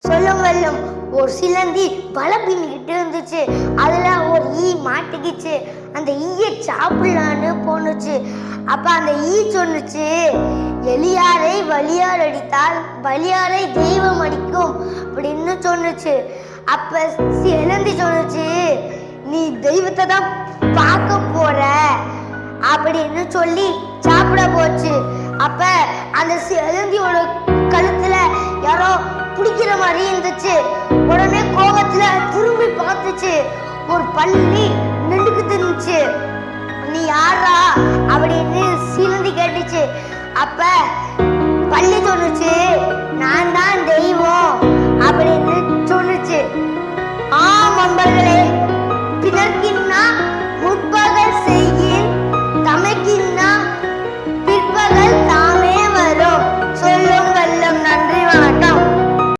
சொல்லும் வெல்லும் ஒரு சிலந்தி வலை பின்னிக்கிட்டு இருந்துச்சு. அதுல ஒரு ஈ மாட்டிக்கிச்சு. அந்த ஈயை சாப்பிடலான்னு போனுச்சு. அப்ப அந்த ஈ சொன்னுச்சு, எலியாரை வலியார் அடித்தால் பலியாரை தெய்வம் அடிக்கும் அப்படின்னு சொன்னுச்சு. அப்ப சிலந்தி சொன்னுச்சு, நீ தெய்வத்தை தான் பார்க்க போற அப்படின்னு சொல்லி சாப்பிட போச்சு. அப்ப அந்த சிலந்தியோட கழுத்துல யாரோ பிடிக்கிற மாதிரி இருந்துச்சு. உடனே கோபத்துல திரும்பி பார்த்துச்சு. ஒரு பள்ளி நின்றுக்கு இருந்துச்சு. நீ யாரா அப்படின்னு சிலந்தி கேட்டுச்சு. அப்ப பள்ளி சொன்னுச்சு, நான் தான் தெய்வம்